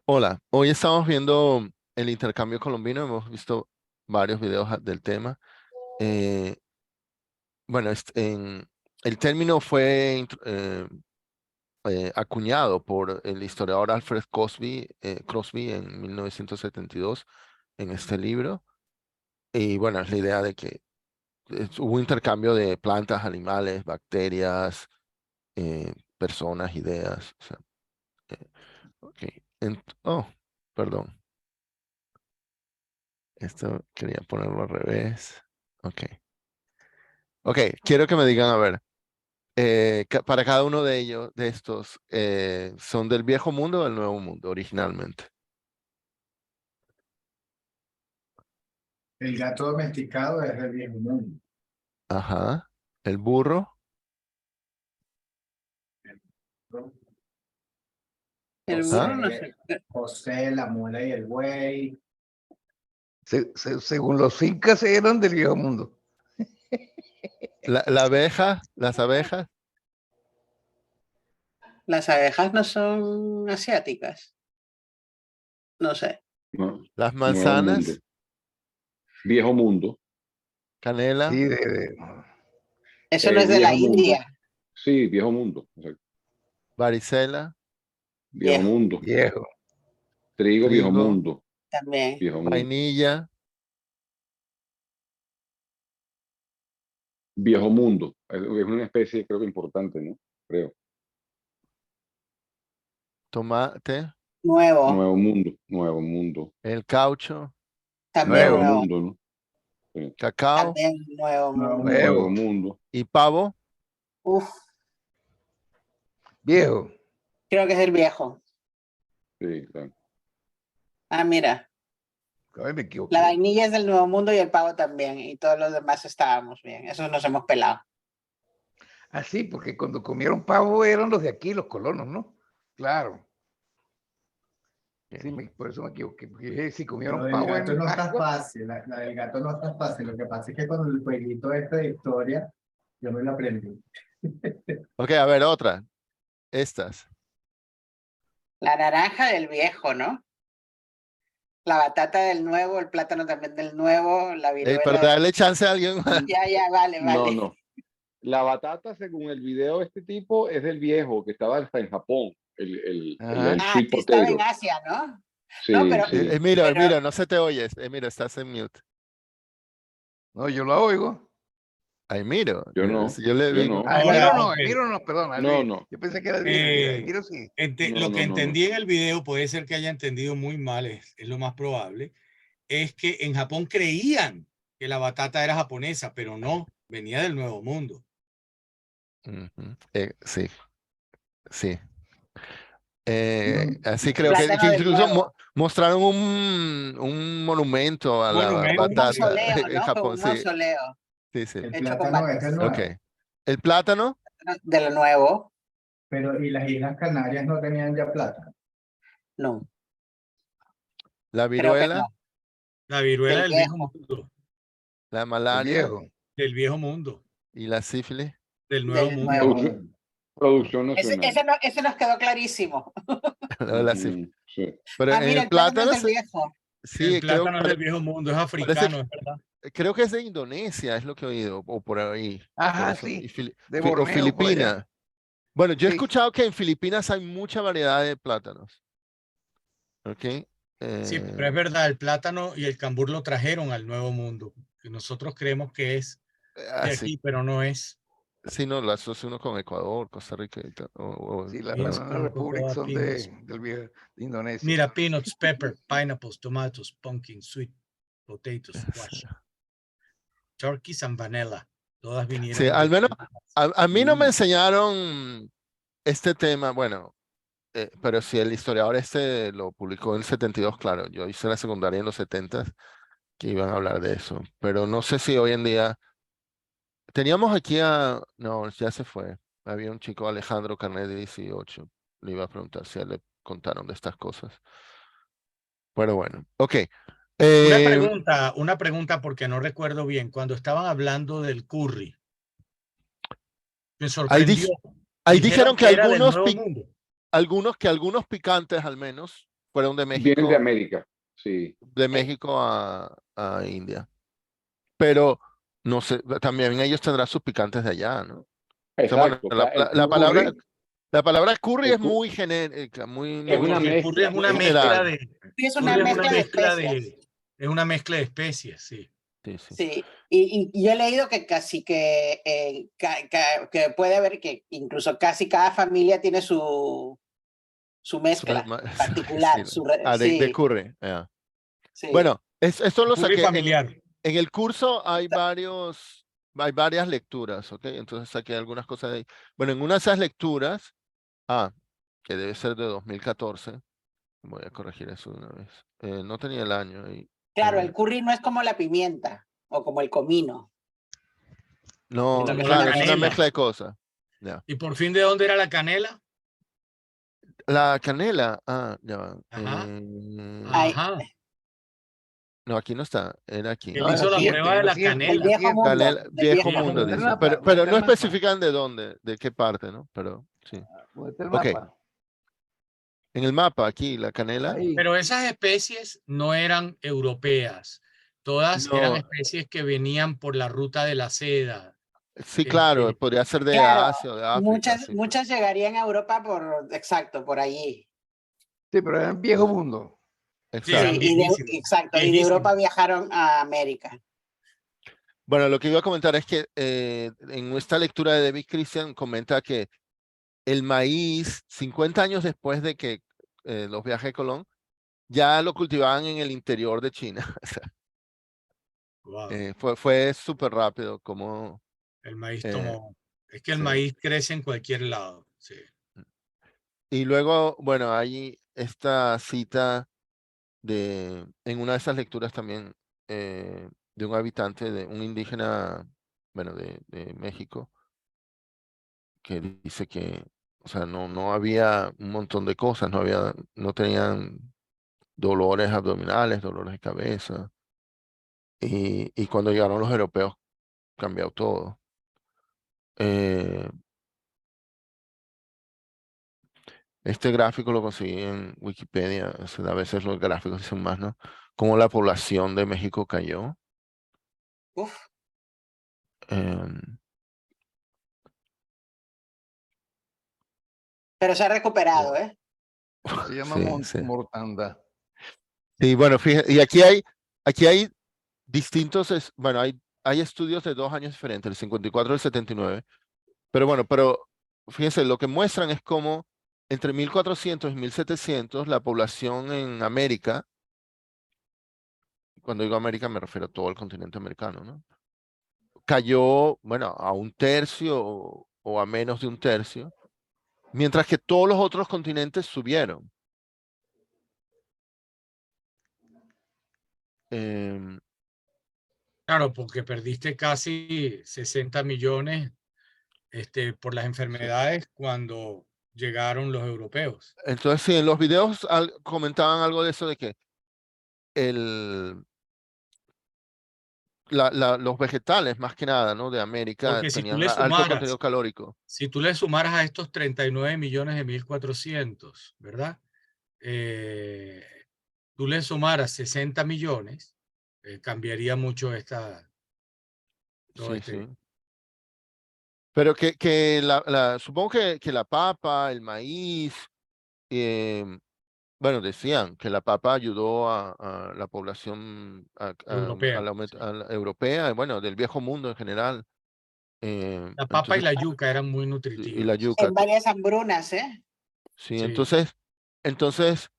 Hola, hoy estamos viendo el intercambio colombino, hemos visto varios videos del tema. Eh, bueno, el término fue acuñado por el historiador Alfred Crosby en 1972 en este libro. Y bueno, es la idea de que hubo intercambio de plantas, animales, bacterias, personas, ideas. O sea, eh, ok. Oh, perdón. Esto quería ponerlo al revés. Ok. Ok, quiero que me digan, a ver, para cada uno de ellos, de estos, ¿son del viejo mundo o del nuevo mundo originalmente? El gato domesticado es del viejo mundo. Ajá. El burro. ¿No? El burro no José, sé. José, la mula y el buey. Según los incas eran del viejo mundo. La abeja, las abejas, Las abejas no son asiáticas. No sé. No, las nuevo mundo. manzanas, Viejo mundo. canela, Sí, Eso no es de la Viejo mundo. India. Sí, viejo mundo. Exacto. varicela, Viejo Viejo. mundo. viejo. Trigo, viejo trigo, mundo. También. Viejo mundo. vainilla, Viejo mundo. Es una especie, creo que importante, ¿no? Creo. tomate, Nuevo. Nuevo mundo. Nuevo mundo. el caucho, También Nuevo nuevo. mundo, ¿no? Sí. cacao También nuevo Nuevo mundo. Nuevo Nuevo. mundo. y pavo. Uf, Viejo. creo que es el viejo. Sí, claro. Ah, mira. Ay, me equivoqué. La vainilla es del nuevo mundo y el pavo también. Y todos los demás estábamos bien. Eso nos hemos pelado. Ah, sí, porque cuando comieron pavo eran los de aquí, los colonos, ¿no? Claro. Sí, por eso me equivoqué. Porque dije, si Lo comieron del pavo gato en no está Pascua. fácil. La del gato no está fácil. Lo que pasa es que con el jueguito este de historia, yo me lo aprendí. Ok, a ver, otra. Estas. La naranja del viejo, ¿no? La batata del nuevo, el plátano también del nuevo, la Pero viruela. darle chance a alguien más. Ya, vale, No, vale. no. La batata, según el video de este tipo, es del viejo, que estaba hasta en Japón. El Ah, sweet que estaba en potato. Asia, ¿no? Sí, No, pero, sí. Mira, no se te oyes. Mira, estás en mute. No, yo lo oigo. Ay, miro. Yo no. Si yo le Yo digo. no. Ahora, ok. Miro no, perdón. No, no. Yo pensé que era el Eh, miro sí. No, Lo no, que no, no. entendí en el video, puede ser que haya entendido muy mal, es lo más probable, es que en Japón creían que la batata era japonesa, pero no, venía del Nuevo Mundo. Ujú. Sí, sí. Mm. Así creo que plátano del incluso nuevo. mostraron un monumento a la Monumento, Un sí. batata mausoleo, en ¿no? Como Japón. un Sí, mausoleo sí, sí. El hecho con plátano es del batata. Ok. nuevo. El plátano, De lo nuevo, Pero, ¿y las Islas Canarias no tenían ya plátano? no, la creo que no. viruela, La viruela Del del viejo. viejo mundo, la El malaria viejo. del viejo mundo, y la sífilis. del nuevo Del mundo. nuevo. Producción nacional. Ese nos quedó clarísimo. La sífilis. Sí. Pero Ah, en mira, el el plátano es plátano, del viejo. El sí, plátano es del viejo mundo, es parece, africano, es verdad. creo que es de Indonesia, es lo que he oído, o por ahí. Por Ajá, eso, sí. y De o Borneo, por allá. Filipinas. Bueno, yo he Sí. escuchado que en Filipinas hay mucha variedad de plátanos. ¿Ok? Sí, pero es verdad, el plátano y el cambur lo trajeron al nuevo mundo, que nosotros creemos que es de Así, aquí, pero no es. sí, no, lo asocio uno con Ecuador, Costa Rica y tal, Sí, las Beans, Bananas corn, Republic cocoa, son peanuts. del viejo, de Indonesia. Mira, peanuts, pepper, pineapples, tomatoes, pumpkin, sweet potatoes, squash, turkeys and vanilla. Todas sí, vinieron al de menos a mí no me enseñaron este tema, bueno, pero si el historiador este lo publicó en el 72, claro, yo hice la secundaria en los 70 que iban a hablar de eso, pero no sé si hoy en día teníamos aquí no, ya se fue, había un chico Alejandro Carnet de 18, le iba a preguntar si a él le contaron de estas cosas, pero bueno, ok. Una pregunta porque no recuerdo bien. Cuando estaban hablando del curry, me Ahí, sorprendió. ahí Dijeron dijeron que que era del Nuevo Mundo. algunos picantes al menos fueron de Vienen de México, América, sí. de México a India. Pero no sé, también ellos tendrán sus picantes de allá, ¿no? O sea, bueno, Exacto. O sea, el la palabra curry el es cu- muy genérica, muy, es una Porque el curry es mezcla. una general. mezcla de, Sí, es curry una es una mezcla de mezcla especias. es una mezcla de especies, sí. Sí, sí. Sí, y yo he leído que casi que puede haber que incluso casi cada familia tiene su mezcla particular. Sí, de Sí, curry. Ya. sí. Bueno, esto lo Curry saqué familiar. en el curso hay varias lecturas, ¿ok? Entonces saqué algunas cosas de ahí. Bueno, en una de esas lecturas, que debe ser de 2014, voy a corregir eso de una vez. No tenía el año ahí. Claro, el curry no es como la pimienta o como el comino. No, Como la claro, es una canela. mezcla de cosas. Ya. ¿Y por fin de dónde era la canela? La canela, ya va. Ajá. Ay, Ajá. No, aquí no está, era aquí. Él No, en hizo la la siguiente, prueba de en la la siguiente, del en la canela. viejo siguiente. mundo. Canela, Del viejo viejo mundo, Muestra el dice. mapa, Pero muestra no el mapa. especifican de dónde, de qué parte, ¿no? Pero sí. Muestra el Ok. mapa. En el mapa, aquí, la canela. Ahí. Pero esas especies no eran europeas. Todas eran No, especies que venían por la ruta de la seda. sí, claro, Este, podría ser de Claro, Asia o de África, sí. muchas llegarían a Europa exacto, por allí. Sí, pero era el viejo mundo. sí, eran Exacto. viejísimas. Exacto, y de Viejísimas. Europa viajaron a América. Bueno, lo que iba a comentar es que en esta lectura de David Christian comenta que el maíz, 50 años después de que los viajes de Colón, ya lo cultivaban en el interior de China. O sea, Wow. fue súper rápido como... El maíz eh, tomó. Es que el sí. maíz crece en cualquier lado. Sí. Y luego, bueno, hay esta cita en una de esas lecturas también de un habitante, de un indígena, bueno, de México, que dice que, o sea, no había un montón de cosas, no tenían dolores abdominales, dolores de cabeza. Y cuando llegaron los europeos, cambió todo. Eh, Este gráfico lo conseguí en Wikipedia. O sea, a veces los gráficos dicen más, ¿no? Cómo la población de México cayó. Uf, Em, pero se ha recuperado, ¿eh? Se llama sí, sí. mortandad. Sí, bueno, fíjate, y aquí hay distintos, bueno, hay estudios de 2 años diferentes, el 54 y el 79. Pero bueno, fíjense, lo que muestran es cómo entre 1400 y 1700 la población en América, cuando digo América me refiero a todo el continente americano, ¿no? Cayó, bueno, a un tercio o a menos de un tercio, mientras que todos los otros continentes subieron. Em, Claro, porque perdiste casi 60 millones por las sí. enfermedades cuando llegaron los europeos. Entonces, sí, en los videos comentaban algo de eso, de que el, los vegetales, más que nada, ¿no? De América Porque si tú tenían le alto sumaras, contenido calórico. si tú le sumaras a estos 39 millones de 1400, ¿verdad? Tú le sumaras 60 millones, cambiaría mucho todo Sí, sí. Pero supongo que la papa, el maíz, bueno, decían que la papa ayudó a la población europea. Sí. a la europea, bueno, del viejo mundo en general. La papa y Entonces, la yuca eran muy y la nutritivas. yuca. En varias hambrunas, ¿eh? Sí, Sí. entonces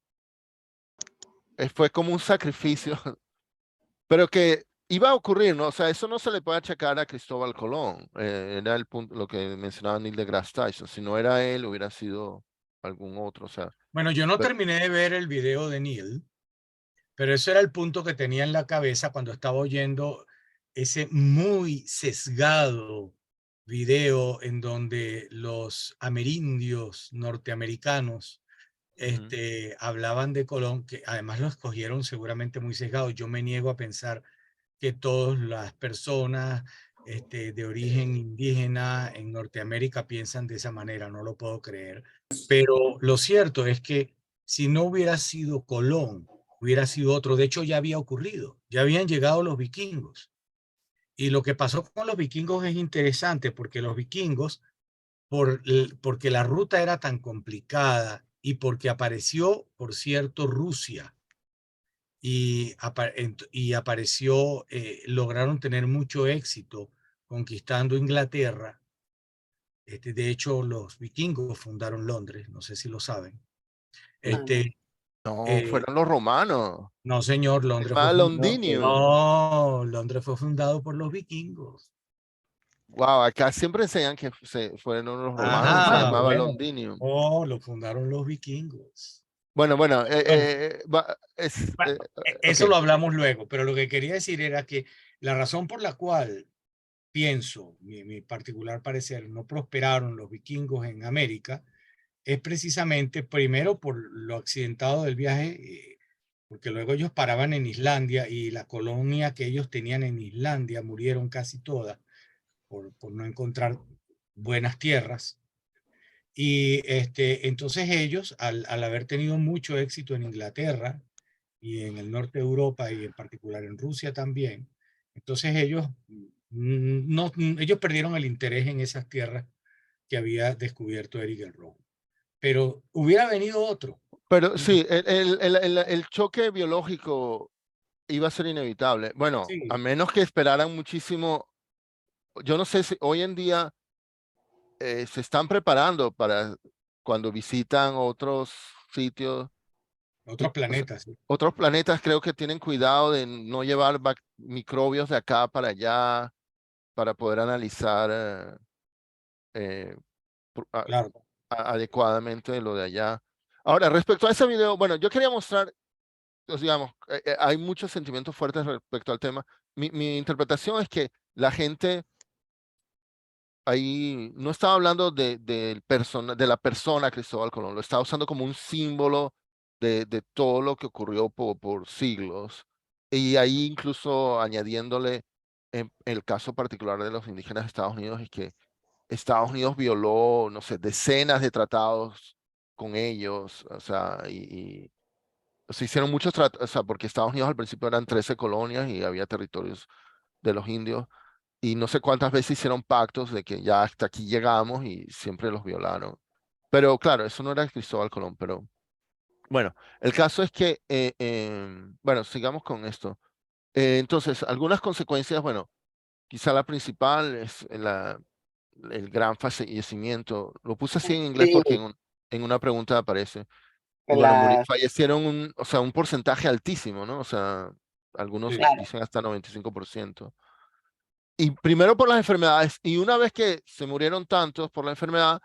fue como un sacrificio, pero que iba a ocurrir, ¿no? O sea, eso no se le puede achacar a Cristóbal Colón. Era el punto, lo que mencionaba Neil deGrasse Tyson. Si no era él, hubiera sido algún otro. O sea, Bueno, yo no pero- terminé de ver el video de Neil, pero ese era el punto que tenía en la cabeza cuando estaba oyendo ese muy sesgado video en donde los amerindios norteamericanos Ujú. hablaban de Colón, que además lo escogieron seguramente muy sesgado. Yo me niego a pensar que todas las personas de origen indígena en Norteamérica piensan de esa manera, no lo puedo creer. Pero lo cierto es que si no hubiera sido Colón, hubiera sido otro. De hecho, ya había ocurrido, ya habían llegado los vikingos. Y lo que pasó con los vikingos es interesante porque los vikingos, porque la ruta era tan complicada y porque apareció, por cierto, Rusia y apareció, lograron tener mucho éxito conquistando Inglaterra. De hecho, los vikingos fundaron Londres, no sé si lo saben. No, no. No, fueron los romanos. No, señor, El Londres más fue Londinium. no, Londres fue fundado por los vikingos. Wow, acá siempre enseñan que fueron los romanos y se Ajá, llamaba bueno. Londinium. Oh, lo fundaron los vikingos. Bueno, Bueno, eso ok. lo hablamos luego, pero lo que quería decir era que la razón por la cual pienso, mi particular parecer, no prosperaron los vikingos en América es precisamente primero por lo accidentado del viaje, porque luego ellos paraban en Islandia y la colonia que ellos tenían en Islandia murieron casi todas por no encontrar buenas tierras. Y entonces ellos, al haber tenido mucho éxito en Inglaterra y en el norte de Europa y en particular en Rusia también, entonces ellos perdieron el interés en esas tierras que había descubierto Eric el Rojo. Pero hubiera venido otro. Pero sí, el choque biológico iba a ser inevitable. Bueno, Sí, a menos que esperaran muchísimo. Yo no sé si hoy en día se están preparando para cuando visitan otros sitios, otros o sea, planetas. Sí. otros planetas, creo que tienen cuidado de no llevar microbios de acá para allá para poder analizar eh, Claro. adecuadamente lo de allá. Ahora, respecto a ese video, bueno, yo quería mostrar, pues, digamos, hay muchos sentimientos fuertes respecto al tema. Mi interpretación es que la gente ahí no estaba hablando de la persona Cristóbal Colón, lo estaba usando como un símbolo de todo lo que ocurrió por siglos. Y ahí incluso añadiéndole en el caso particular de los indígenas de Estados Unidos, es que Estados Unidos violó, no sé, decenas de tratados con ellos, o sea, se hicieron muchos tratados, o sea, porque Estados Unidos al principio eran 13 colonias y había territorios de los indios, y no sé cuántas veces hicieron pactos de que ya hasta aquí llegamos y siempre los violaron. Pero claro, eso no era Cristóbal Colón, pero bueno, el caso es que, bueno, sigamos con esto. Entonces, algunas consecuencias, bueno, quizá la principal es el gran fallecimiento. Lo puse así en inglés Sí, porque en una pregunta aparece. Y de bueno, las, fallecieron o sea, un porcentaje altísimo, ¿no? O sea, algunos Sí. claro, dicen hasta 95%. Y primero por las enfermedades, y una vez que se murieron tantos por la enfermedad,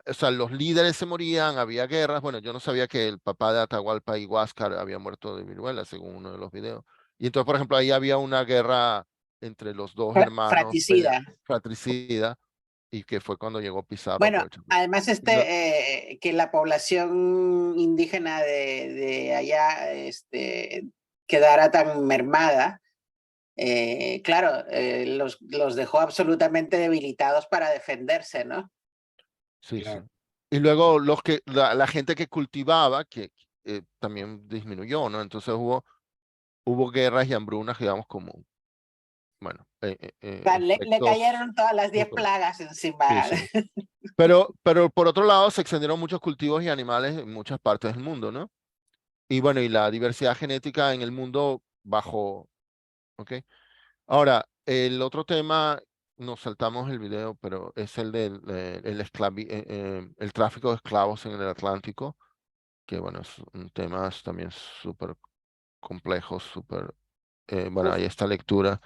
o sea, los líderes se morían, había guerras. Bueno, yo no sabía que el papá de Atahualpa y Huáscar había muerto de viruela, según uno de los videos. Y entonces, por ejemplo, ahí había una guerra entre los dos hermanos, fratricida. fratricida, y que fue cuando llegó Pizarro. Bueno, además que la población indígena de allá quedara tan mermada, claro, los dejó absolutamente debilitados para defenderse, ¿no? Sí, sí. Claro. Y luego la gente que cultivaba, que también disminuyó, ¿no? Entonces hubo guerras y hambrunas, digamos, como, bueno, O sea, le efectos cayeron todas las 10 súper. plagas encima. Sí, sí. Pero por otro lado, se extendieron muchos cultivos y animales en muchas partes del mundo, ¿no? Y bueno, y la diversidad genética en el mundo bajó, ¿ok? Ahora, el otro tema, nos saltamos el video, pero es el del el tráfico de esclavos en el Atlántico, que bueno, es un tema también súper complejo, súper, bueno, Uf, hay esta lectura.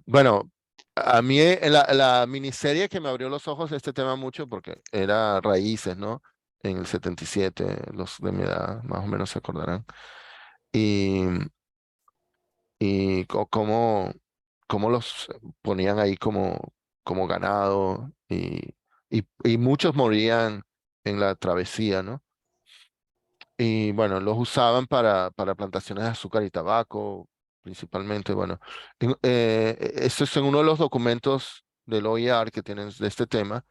Bueno, a mí la miniserie que me abrió los ojos de este tema mucho, porque era Raíces, ¿no? En el 77, los de mi edad más o menos se acordarán. Y, y cómo los ponían ahí como ganado, y muchos morían en la travesía, ¿no? Y bueno, los usaban para plantaciones de azúcar y tabaco, principalmente. Bueno, esto es en uno de los documentos del OIR que tienen de este tema.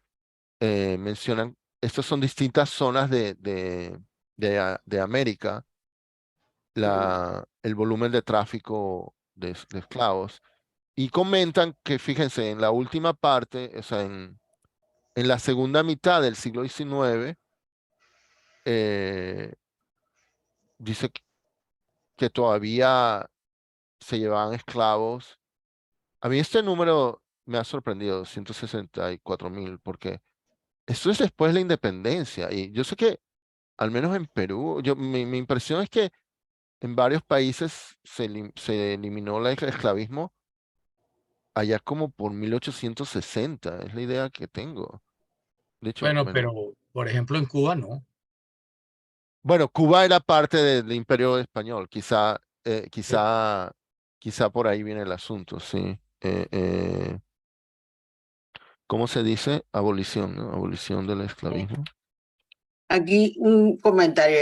Mencionan estas son distintas zonas de América, el volumen de tráfico de esclavos. Y comentan que, fíjense, en la última parte, o sea, en la segunda mitad del siglo XIX, dice que todavía se llevaban esclavos. A mí este número me ha sorprendido, 164.000, porque esto es después de la independencia. Y yo sé que, al menos en Perú, mi impresión es que en varios países se eliminó el esclavismo allá como por 1860, es la idea que tengo. De hecho, Bueno, bueno, pero por ejemplo en Cuba no. bueno, Cuba era parte del Imperio Español, quizá por ahí viene el asunto, sí. ¿Cómo se dice? Abolición, ¿no? Abolición del esclavismo. Aquí un comentario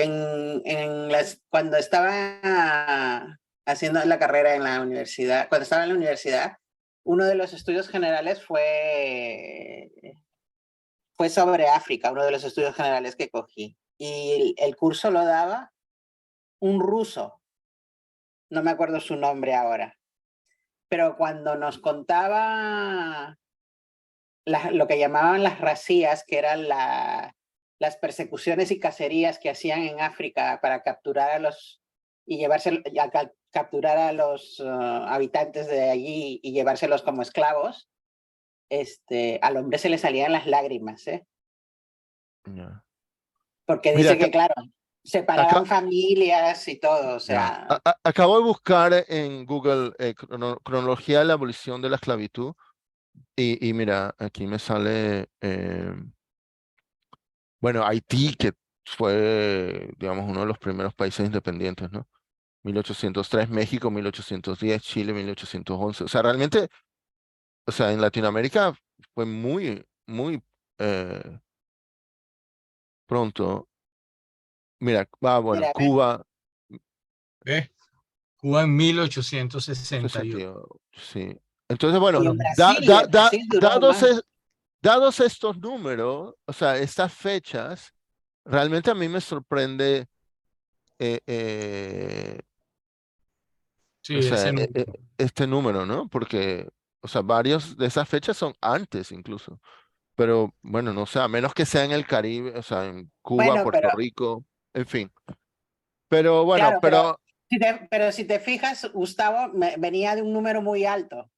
cuando estaba haciendo la carrera en la universidad, cuando estaba en la universidad, uno de los estudios generales fue sobre África, uno de los estudios generales que cogí. Y el curso lo daba un ruso, no me acuerdo su nombre ahora, pero cuando nos contaba lo que llamaban las racías, que eran las persecuciones y cacerías que hacían en África para capturar a los y capturar a los habitantes de allí y llevárselos como esclavos, al hombre se le salían las lágrimas, Ya. porque Mira, dice que, claro, separaban familias y todo, o sea, acabo de buscar en Google cronología de la abolición de la esclavitud y mira, aquí me sale, bueno, Haití, que fue, digamos, uno de los primeros países independientes, ¿no? 1803, México, 1810, Chile, 1811. O sea, realmente, o sea, en Latinoamérica fue muy, muy pronto. Mira, bueno, mira, Cuba, ¿Ves? Cuba en 1868. 68, sí. Entonces, bueno, y en Brasil duró más. dados estos números, o sea, estas fechas, realmente a mí me sorprende, o Sí, sea, ese número. este número, ¿no? Porque, o sea, varios de esas fechas son antes incluso. Pero bueno, no sé, a menos que sea en el Caribe, o sea, en Cuba, Bueno, Puerto Rico, en fin. Pero bueno, claro, pero si te fijas, Gustavo venía de un número muy alto.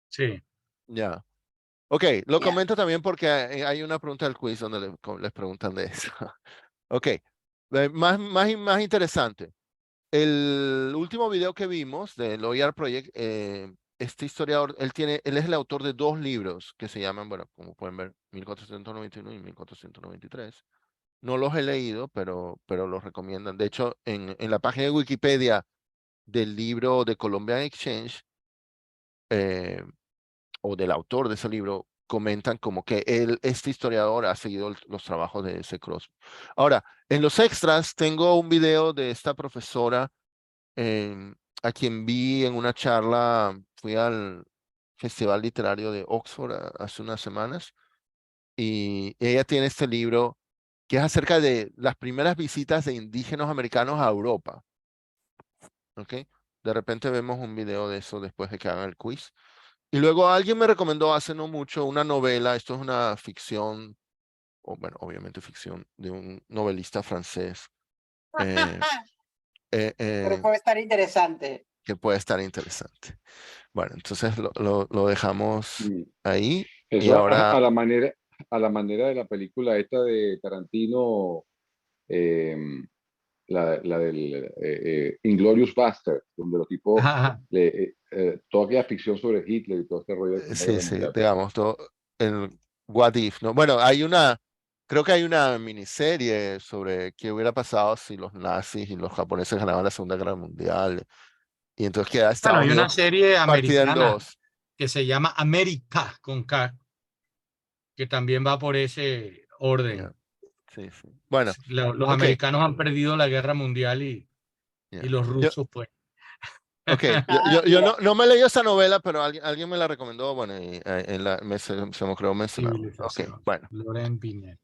Sí. ya. Ok, lo Ya. comento también porque hay una pregunta del quiz donde les preguntan de eso. Ok, más interesante. El último video que vimos del OER Project, este historiador, él es el autor de dos libros que se llaman, bueno, como pueden ver, 1491 y 1493. No los he leído, pero los recomiendan. De hecho, en la página de Wikipedia del libro de Columbian Exchange, o del autor de ese libro, comentan como que este historiador ha seguido los trabajos de ese Crosby. Ahora, en los extras tengo un video de esta profesora a quien vi en una charla, fui al Festival Literario de Oxford hace unas semanas, y ella tiene este libro que es acerca de las primeras visitas de indígenas americanos a Europa. ¿Ok? De repente vemos un video de eso después de que hagan el quiz. Y luego alguien me recomendó hace no mucho una novela, esto es una ficción, o bueno, obviamente ficción, de un novelista francés. Pero puede estar interesante. Que puede estar interesante. Bueno, entonces lo dejamos ahí. Y Eso ahora, a la manera de la película esta de Tarantino, eh, la del Inglourious Basterds, donde los tipos, Ajá. toda aquella ficción sobre Hitler y todo este rollo de la Segunda sí, Guerra sí, Mundial. digamos, todo el What If, ¿no? Bueno, creo que hay una miniserie sobre qué hubiera pasado si los nazis y los japoneses ganaban la Segunda Guerra Mundial. Y entonces queda Bueno, Estados hay una Unidos serie partida en americana dos. que se llama América con K, que también va por ese orden. Yeah. Sí, sí. Bueno, Los ok. americanos han perdido la guerra mundial y Yeah. los rusos, pues. Ok, yo Mira, no me leí esa novela, pero alguien me la recomendó, bueno, y se me ocurrió mencionarlo. Ok, Civilización, bueno. Loren Binet.